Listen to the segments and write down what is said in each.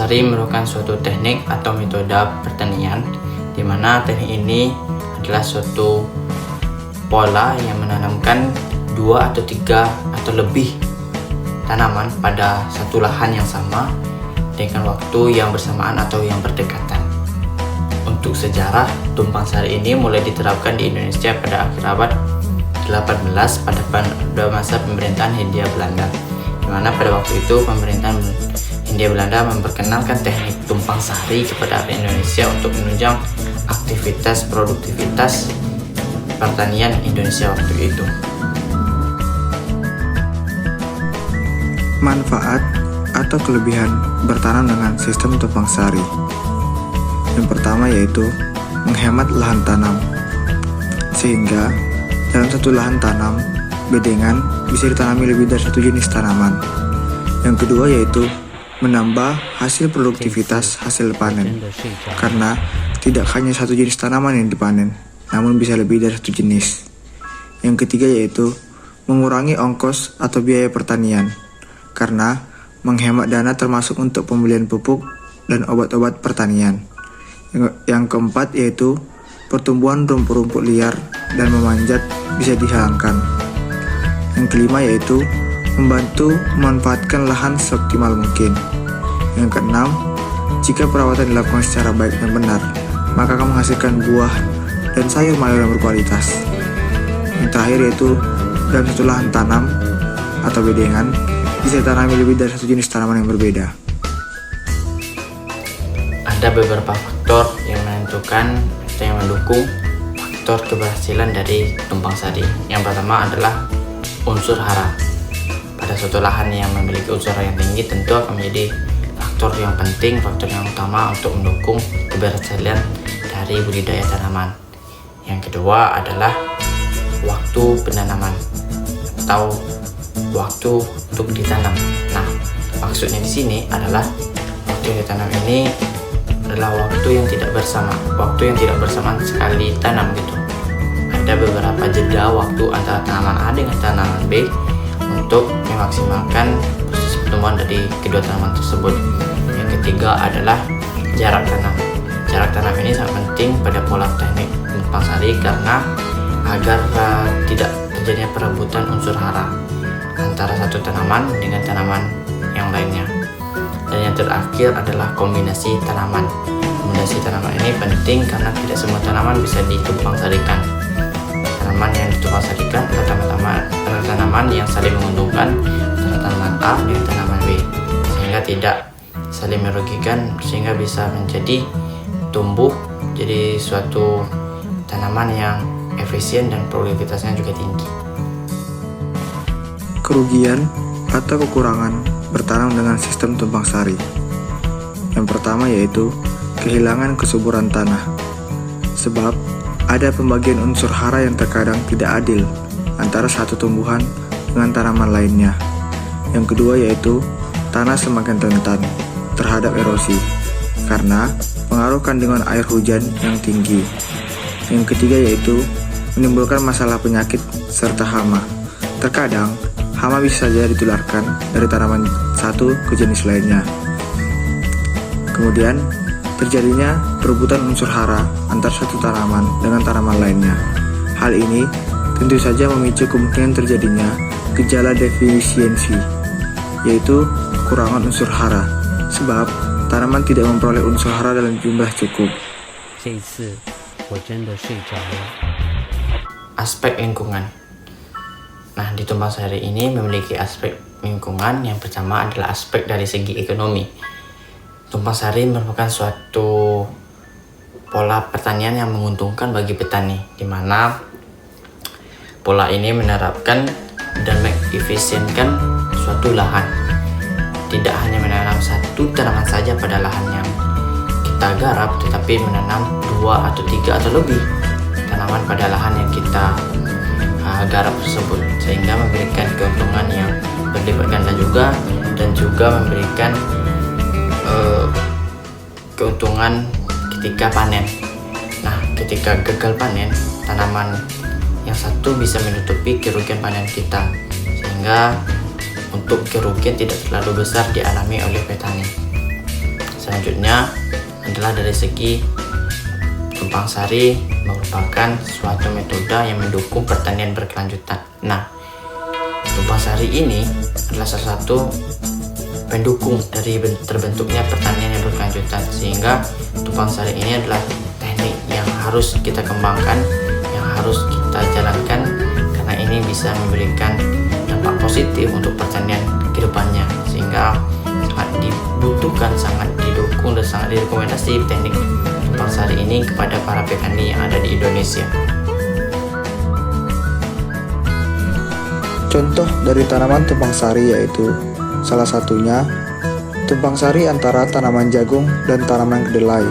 sari merupakan suatu teknik atau metode pertanian di mana teknik ini adalah suatu pola yang menanamkan 2 atau 3 atau lebih tanaman pada satu lahan yang sama dengan waktu yang bersamaan atau yang berdekatan. Untuk sejarah, tumpang sari ini mulai diterapkan di Indonesia pada akhir abad 18 pada masa pemerintahan Hindia Belanda, di mana pada waktu itu pemerintahan Hindia Belanda memperkenalkan teknik tumpang sari kepada Indonesia untuk menunjang aktivitas produktivitas pertanian Indonesia waktu itu. Manfaat atau kelebihan bertanam dengan sistem tumpang sari. Yang pertama yaitu menghemat lahan tanam, sehingga dalam satu lahan tanam bedengan bisa ditanami lebih dari satu jenis tanaman. Yang kedua yaitu menambah hasil produktivitas hasil panen, karena tidak hanya satu jenis tanaman yang dipanen, namun bisa lebih dari satu jenis. Yang ketiga yaitu mengurangi ongkos atau biaya pertanian, karena menghemat dana termasuk untuk pembelian pupuk dan obat-obat pertanian. Yang keempat yaitu pertumbuhan rumput-rumput liar dan memanjat bisa dihilangkan. Yang kelima yaitu membantu memanfaatkan lahan seoptimal mungkin. Yang keenam, jika perawatan dilakukan secara baik dan benar, maka akan menghasilkan buah dan sayur mayur yang berkualitas. Yang terakhir yaitu dalam satu lahan tanam atau bedengan bisa ditanami lebih dari satu jenis tanaman yang berbeda. Ada beberapa faktor yang menentukan atau yang mendukung faktor keberhasilan dari tumpang sari. Yang pertama adalah unsur hara. Pada suatu lahan yang memiliki unsur hara yang tinggi tentu akan menjadi faktor yang penting, faktor yang utama untuk mendukung keberhasilan dari budidaya tanaman. Yang kedua adalah waktu penanaman atau waktu untuk ditanam. Nah, maksudnya di sini adalah waktu yang ditanam ini adalah waktu yang tidak bersamaan sekali tanam gitu. Ada beberapa jeda waktu antara tanaman A dengan tanaman B untuk memaksimalkan proses pertumbuhan dari kedua tanaman tersebut. Yang ketiga adalah jarak tanam. Jarak tanam ini sangat penting pada pola teknik tumpang sari karena agar tidak terjadinya perebutan unsur hara antara satu tanaman dengan tanaman yang lainnya. Dan yang terakhir adalah kombinasi tanaman. Kombinasi tanaman ini penting karena tidak semua tanaman bisa ditumpang sarikan. Tanaman yang ditumpang sarikan adalah tanaman yang saling menguntungkan antara tanaman A dengan tanaman B, sehingga tidak saling merugikan, sehingga bisa menjadi tumbuh jadi suatu tanaman yang efisien dan produktivitasnya juga tinggi. Kerugian atau kekurangan bertanam dengan sistem tumpang sari. Yang pertama yaitu kehilangan kesuburan tanah, sebab ada pembagian unsur hara yang terkadang tidak adil antara satu tumbuhan dengan tanaman lainnya. Yang kedua yaitu tanah semakin rentan terhadap erosi karena pengaruh kandungan air hujan yang tinggi. Yang ketiga yaitu menimbulkan masalah penyakit serta hama. Terkadang hama bisa saja ditularkan dari tanaman satu ke jenis lainnya. Kemudian, terjadinya perebutan unsur hara antar satu tanaman dengan tanaman lainnya. Hal ini tentu saja memicu kemungkinan terjadinya gejala defisiensi, yaitu kekurangan unsur hara, sebab tanaman tidak memperoleh unsur hara dalam jumlah cukup. Aspek lingkungan. Nah, di tumpang sari ini memiliki aspek lingkungan. Yang pertama adalah aspek dari segi ekonomi. Tumpang sari merupakan suatu pola pertanian yang menguntungkan bagi petani, di mana pola ini menerapkan dan mengefisienkan suatu lahan. Tidak hanya menanam satu tanaman saja pada lahan yang kita garap, tetapi menanam 2 atau 3 atau lebih tanaman pada lahan yang kita garap tersebut, sehingga memberikan keuntungan yang berlipat ganda juga, dan juga memberikan keuntungan ketika panen. Nah, ketika gagal panen, tanaman yang satu bisa menutupi kerugian panen kita, sehingga untuk kerugian tidak terlalu besar dialami oleh petani. Selanjutnya adalah dari segi tumpang sari merupakan suatu metode yang mendukung pertanian berkelanjutan. Nah, tumpang sari ini adalah salah satu pendukung dari terbentuknya pertanian yang berkelanjutan, sehingga tumpang sari ini adalah teknik yang harus kita kembangkan, yang harus kita jalankan, karena ini bisa memberikan dampak positif untuk pertanian ke depannya, sehingga sangat dibutuhkan, sangat didukung dan sangat direkomendasi teknik tumpang sari ini kepada para petani yang ada di Indonesia. Contoh dari tanaman tumpang sari yaitu salah satunya tumpang sari antara tanaman jagung dan tanaman kedelai.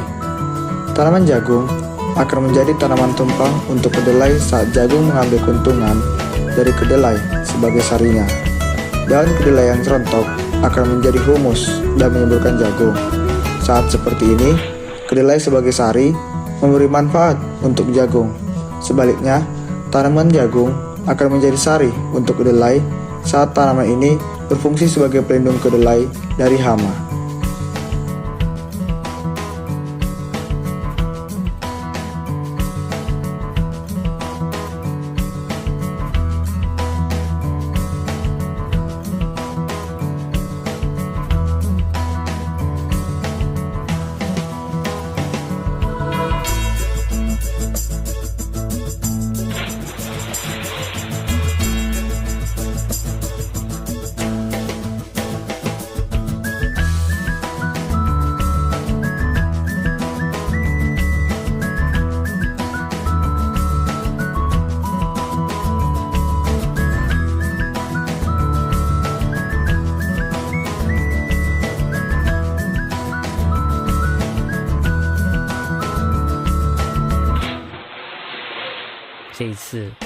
Tanaman jagung akan menjadi tanaman tumpang untuk kedelai saat jagung mengambil keuntungan dari kedelai sebagai sarinya. Daun kedelai yang serontok akan menjadi humus dan menyuburkan jagung. Saat seperti ini, kedelai sebagai sari memberi manfaat untuk jagung. Sebaliknya, tanaman jagung akan menjadi sari untuk kedelai saat tanaman ini berfungsi sebagai pelindung kedelai dari hama.这一次